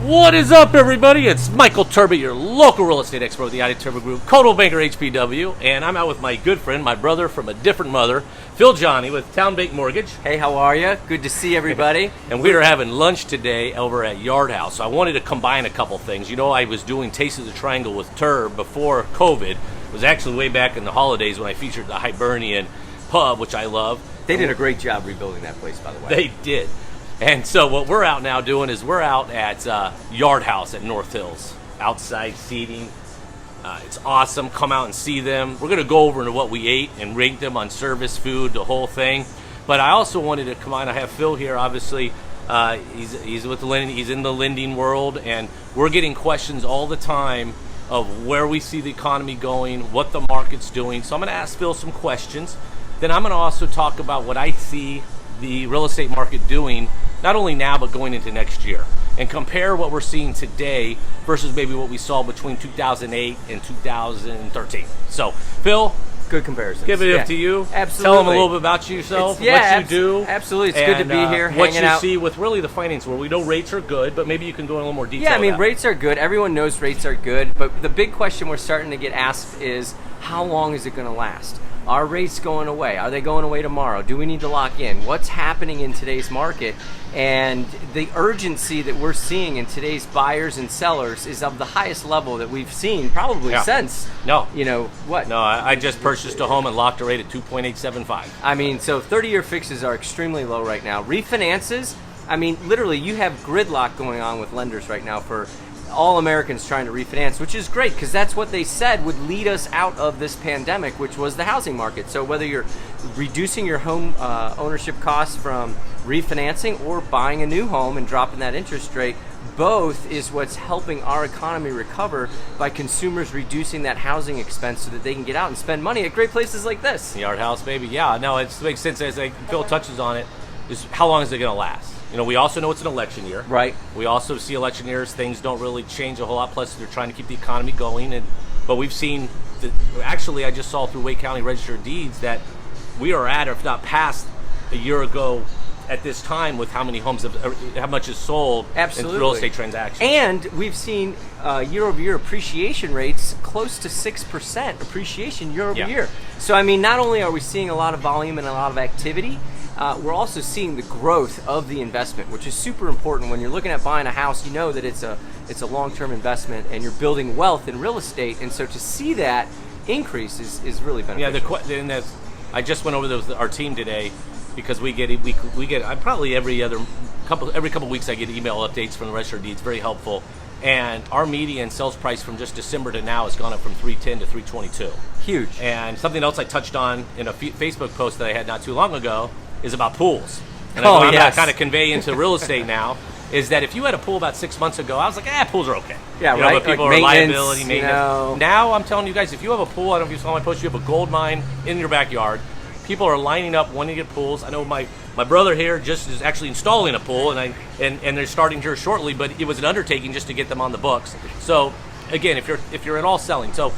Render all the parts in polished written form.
What is up, everybody? It's Michael Terb, your local real estate expert with the Terb Group, Coldwell Banker HPW, and I'm out with my good friend, my brother from a different mother, Phil Jawny with TowneBank Mortgage. Hey, how are you? Good to see everybody. And we are having lunch today over at Yard House. So I wanted to combine a couple things. You know, I was doing Taste of the Triangle with Terb before COVID. It was actually way back in the holidays when I featured the Hibernian pub, which I love. They did a great job rebuilding that place, by the way. They did. And so what we're out now doing is we're out at Yard House at North Hills. Outside seating. It's awesome. Come out and see them. We're going to go over into what we ate and rate them on service, food, the whole thing. But I also wanted to come on. I have Phil here, obviously. He's with the lending. He's in the lending world. And we're getting questions all the time of where we see the economy going, what the market's doing. So I'm going to ask Phil some questions. Then I'm going to also talk about what I see the real estate market doing, not only now, but going into next year, and compare what we're seeing today versus maybe what we saw between 2008 and 2013. So, Phil, good comparison. Give it up to you. Absolutely. Tell them a little bit about yourself, what you do. Absolutely. It's good to be here, what hanging you out. see with really the finance world. We know rates are good, but maybe you can go in a little more detail. Yeah, I mean, rates are good. Everyone knows rates are good, but the big question we're starting to get asked is, how long is it going to last? Are rates going away? Are they going away tomorrow? Do we need to lock in? What's happening in today's market? And the urgency that we're seeing in today's buyers and sellers is of the highest level that we've seen probably since. No. You know, what? No, I just purchased a home and locked a rate at 2.875. I mean, so 30-year fixes are extremely low right now. Refinances, I mean, literally, you have gridlock going on with lenders right now for all Americans trying to refinance, which is great because that's what they said would lead us out of this pandemic, which was the housing market. So whether you're reducing your home ownership costs from refinancing or buying a new home and dropping that interest rate, both is what's helping our economy recover by consumers reducing that housing expense so that they can get out and spend money at great places like this. Yard House, baby. Yeah, no, it makes sense. As Phil touches on it, is how long is it going to last? You know, we also know it's an election year. Right. We also see election years, things don't really change a whole lot. Plus, they're trying to keep the economy going. But we've seen, actually, I just saw through Wake County Register of Deeds that we are at, or if not past, a year ago at this time with how many homes, how much is sold in real estate transactions. And we've seen year-over-year appreciation rates close to 6% appreciation year-over-year. So, I mean, not only are we seeing a lot of volume and a lot of activity, we're also seeing the growth of the investment, which is super important. When you're looking at buying a house, you know that it's a long-term investment and you're building wealth in real estate. And so to see that increase is really beneficial. Yeah, I just went over those with our team today because we get probably every couple weeks I get email updates from the Register of Deeds, very helpful. And our median sales price from just December to now has gone up from 310 to 322. Huge. And something else I touched on in a Facebook post that I had not too long ago is about pools. And I'm kind of conveying into real estate now is that if you had a pool about 6 months ago, I was like, pools are okay. Yeah, right. But people like are liability, maintenance. You know. Now I'm telling you guys, if you have a pool, I don't know if you saw my post, you have a gold mine in your backyard. People are lining up wanting to get pools. I know my brother here just is actually installing a pool, and they're starting here shortly, but it was an undertaking just to get them on the books. So again, if you're at all selling, so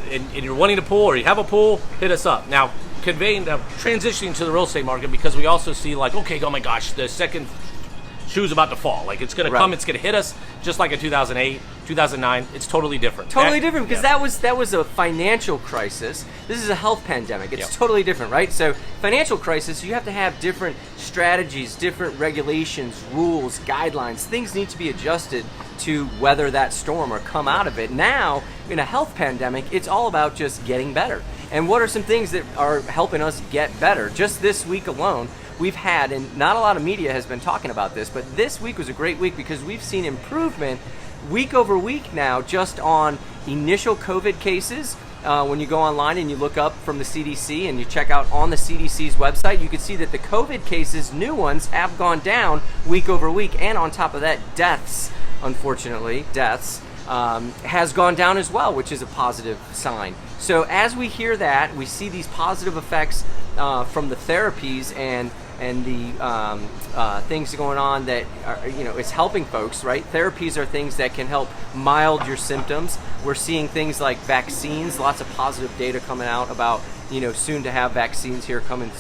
and you're wanting a pool or you have a pool, hit us up. Now, transitioning to the real estate market, because we also see like, okay, oh my gosh, the second shoe's about to fall. Like it's going to come, it's going to hit us just like in 2008, 2009. It's totally different. Totally different because that was a financial crisis. This is a health pandemic. It's totally different, right? So financial crisis, you have to have different strategies, different regulations, rules, guidelines. Things need to be adjusted to weather that storm or come out of it. Now, in a health pandemic, it's all about just getting better. And what are some things that are helping us get better? Just this week alone, we've had, and not a lot of media has been talking about this, but this week was a great week because we've seen improvement week over week now just on initial COVID cases. When you go online and you look up from the CDC and you check out on the CDC's website, you can see that the COVID cases, new ones, have gone down week over week. And on top of that, deaths, unfortunately, has gone down as well, which is a positive sign. So as we hear that, we see these positive effects from the therapies and and the things going on that are, it's helping folks, right? Therapies are things that can help mild your symptoms. We're seeing things like vaccines, lots of positive data coming out about, soon to have vaccines here coming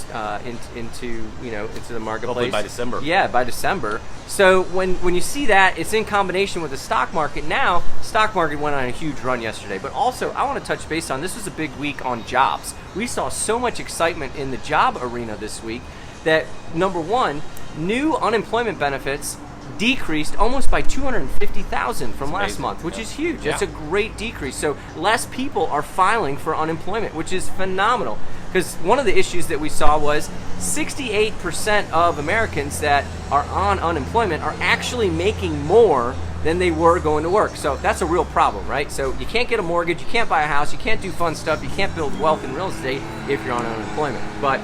into the marketplace. Hopefully by December. Yeah, by December. So when you see that, it's in combination with the stock market. Now, stock market went on a huge run yesterday. But also, I want to touch base on, this was a big week on jobs. We saw so much excitement in the job arena this week that, number one, new unemployment benefits decreased almost by 250,000 from last month, which is huge. That's a great decrease. So less people are filing for unemployment, which is phenomenal. Because one of the issues that we saw was 68% of Americans that are on unemployment are actually making more than they were going to work. So that's a real problem, right? So you can't get a mortgage, you can't buy a house, you can't do fun stuff, you can't build wealth in real estate if you're on unemployment. But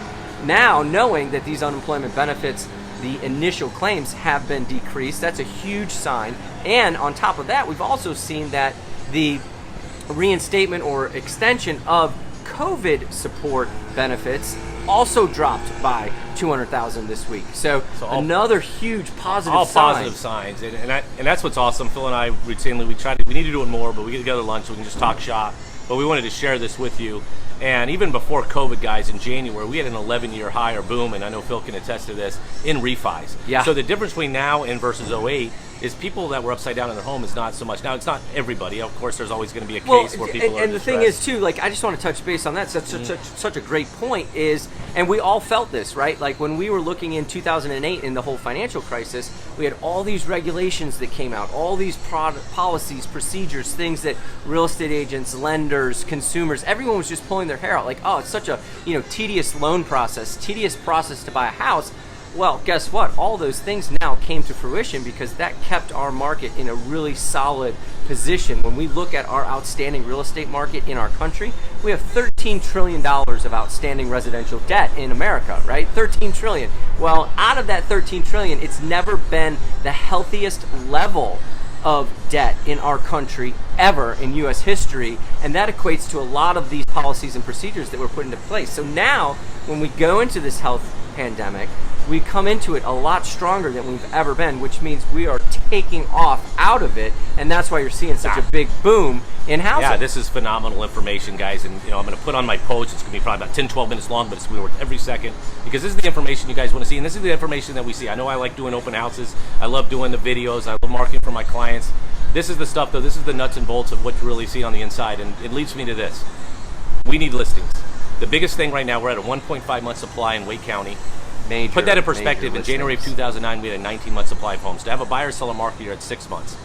now, knowing that these unemployment benefits, the initial claims have been decreased, that's a huge sign. And on top of that, we've also seen that the reinstatement or extension of COVID support benefits also dropped by 200,000 this week. So another huge positive all sign. All positive signs, and that's what's awesome. Phil and I routinely we need to do it more, but we get together lunch so we can just talk shop. But we wanted to share this with you. And even before COVID, guys, in January, we had an 11-year high or boom, and I know Phil can attest to this, in refis. Yeah. So the difference between now and versus '08 is people that were upside down in their home is not so much. Now, it's not everybody. Of course, there's always going to be a case where people are and the thing is, too, like, I just want to touch base on that. So that's such a great point is, and we all felt this, right? Like, when we were looking in 2008 in the whole financial crisis, we had all these regulations that came out, all these policies, procedures, things that real estate agents, lenders, consumers, everyone was just pulling their hair out. Like, oh, it's such a, tedious loan process, tedious process to buy a house. Well, guess what? All those things now came to fruition because that kept our market in a really solid position. When we look at our outstanding real estate market in our country, we have $13 trillion of outstanding residential debt in America, right? $13 trillion. Well, out of that $13 trillion, it's never been the healthiest level of debt in our country ever in U.S. history, and that equates to a lot of these policies and procedures that were put into place. So now, when we go into this health pandemic, we come into it a lot stronger than we've ever been, which means we are taking off out of it, and that's why you're seeing such a big boom in housing. Yeah, this is phenomenal information, guys, and I'm going to put on my post. It's going to be probably about 10, 12 minutes long, but it's going to be worth every second because this is the information you guys want to see, and this is the information that we see. I know I like doing open houses. I love doing the videos. I love marketing for my clients. This is the stuff, though. This is the nuts and bolts of what you really see on the inside, and it leads me to this. We need listings. The biggest thing right now, we're at a 1.5 month supply in Wake County. Put that in perspective. In January of 2009, we had a 19-month supply of homes. To have a buyer-seller market, you're at 6 months.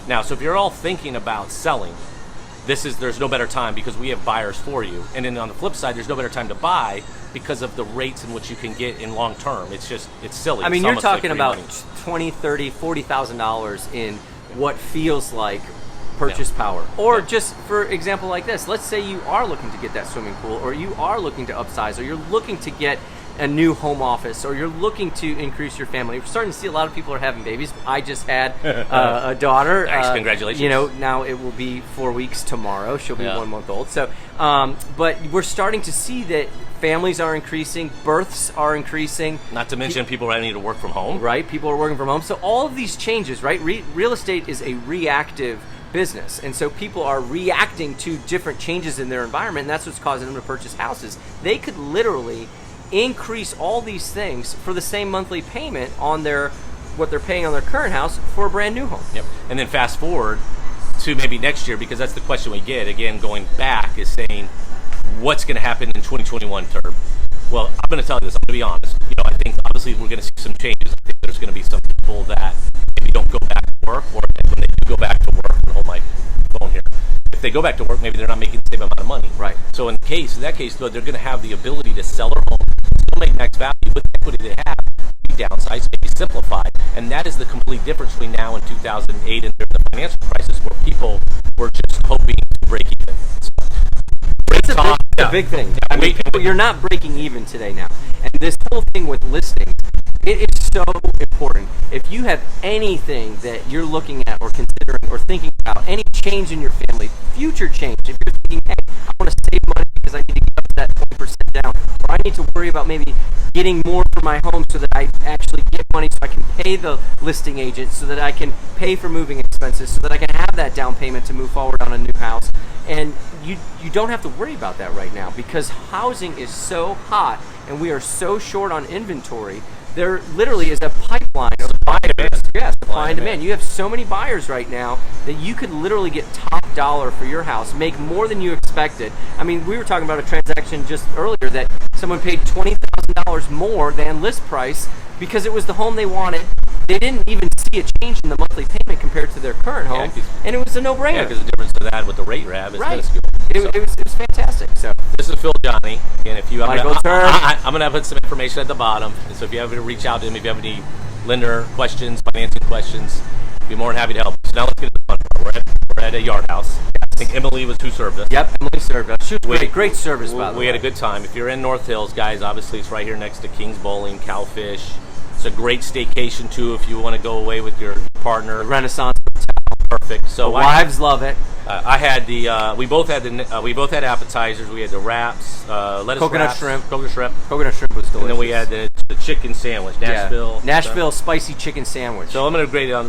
Now, so if you're all thinking about selling, there's no better time because we have buyers for you. And then on the flip side, there's no better time to buy because of the rates in which you can get in long term. It's silly. I mean, you're talking about $20,000, $30,000, $40,000 in what feels like purchase power. Or just for example like this, let's say you are looking to get that swimming pool, or you are looking to upsize, or you're looking to get a new home office, or you're looking to increase your family. We're starting to see a lot of people are having babies. I just had a daughter. Nice, congratulations. Now it will be 4 weeks tomorrow. She'll be 1 month old. So, but we're starting to see that families are increasing, births are increasing. Not to mention people are having to work from home. Right, people are working from home. So all of these changes, right? Real estate is a reactive business, and so people are reacting to different changes in their environment, and that's what's causing them to purchase houses. They could literally increase all these things for the same monthly payment on what they're paying on their current house for a brand new home. Yep. And then fast forward to maybe next year, because that's the question we get, again, going back, is saying, what's going to happen in 2021, Terb? Well, I'm going to tell you this. I'm going to be honest. I think obviously we're going to see some changes. I think there's going to be some people that maybe don't go back to work, or when they do go back to work, hold my phone here. If they go back to work, maybe they're not making the same amount of money. Right. So in that case, though, they're going to have the ability to sell their home, still make max value with the equity they have, be downsized, maybe simplified, and that is the complete difference between now and 2008 and during the financial crisis, where people were just hoping to break even. It's a big thing. I mean, you're not breaking even today now. And this whole thing with listings It is so important. If you have anything that you're looking at or considering or thinking about, any change in your family, future change, if you're thinking, hey, I want to save money because I need to get up to that 20% down, or I need to worry about maybe getting more for my home so that I actually get money so I can pay the listing agent, so that I can pay for moving expenses, so that I can have that down payment to move forward on a new house. And you don't have to worry about that right now because housing is so hot and we are so short on inventory. There literally is a pipeline of buyers. Yeah, supply and demand. You have so many buyers right now that you could literally get top dollar for your house, make more than you expected. I mean, we were talking about a transaction just earlier that someone paid $20,000 more than list price because it was the home they wanted. They didn't even see a change in the monthly payment compared to their current home, and it was a no-brainer. Yeah, because the difference of that with the rate grab is minuscule. It was fantastic. So this is Phil Jawny, and if you have, Michael Terb. I'm going to put some information at the bottom, and so if you have to reach out to him, if you have any lender questions, financing questions, I'd be more than happy to help. So now let's get to the fun part. We're at a yard house. I think Emily was who served us. Yep, Emily served us. She was great service, by the way. We had a good time. If you're in North Hills, guys, obviously it's right here next to King's Bowling, Cowfish. It's a great staycation too if you want to go away with your partner. The Renaissance Hotel. Perfect. So wives love it. I had the we both had appetizers. We had the wraps, lettuce coconut wraps, shrimp. coconut shrimp. Coconut shrimp was delicious. And then we had the chicken sandwich, Nashville spicy chicken sandwich. So I'm going to grade it on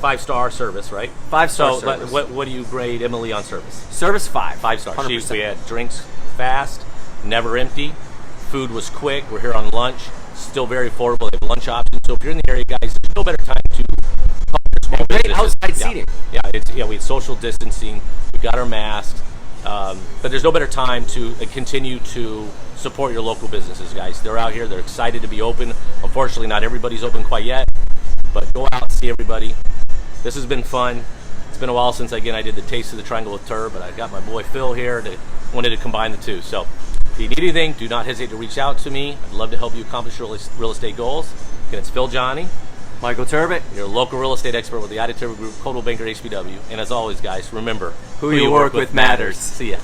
5-star service, right? 5-star service. What do you grade Emily on service? Service 5. 5 stars. 100%. We had drinks fast, never empty. Food was quick. We're here on lunch. Still very affordable. They have lunch options. So if you're in the area, guys, there's no better time to help your small great businesses. outside seating. We had social distancing. We got our masks. But there's no better time to continue to support your local businesses, guys. They're out here. They're excited to be open. Unfortunately, not everybody's open quite yet. But go out and see everybody. This has been fun. It's been a while since, again, I did the Taste of the Triangle with Terb, but I got my boy Phil here that wanted to combine the two. So if you need anything, do not hesitate to reach out to me. I'd love to help you accomplish your real estate goals. Again, it's Phil Jawny. Michael Terb. Your local real estate expert with the Terb Group, Coldwell Banker HBW. And as always, guys, remember, who you work with matters. See ya.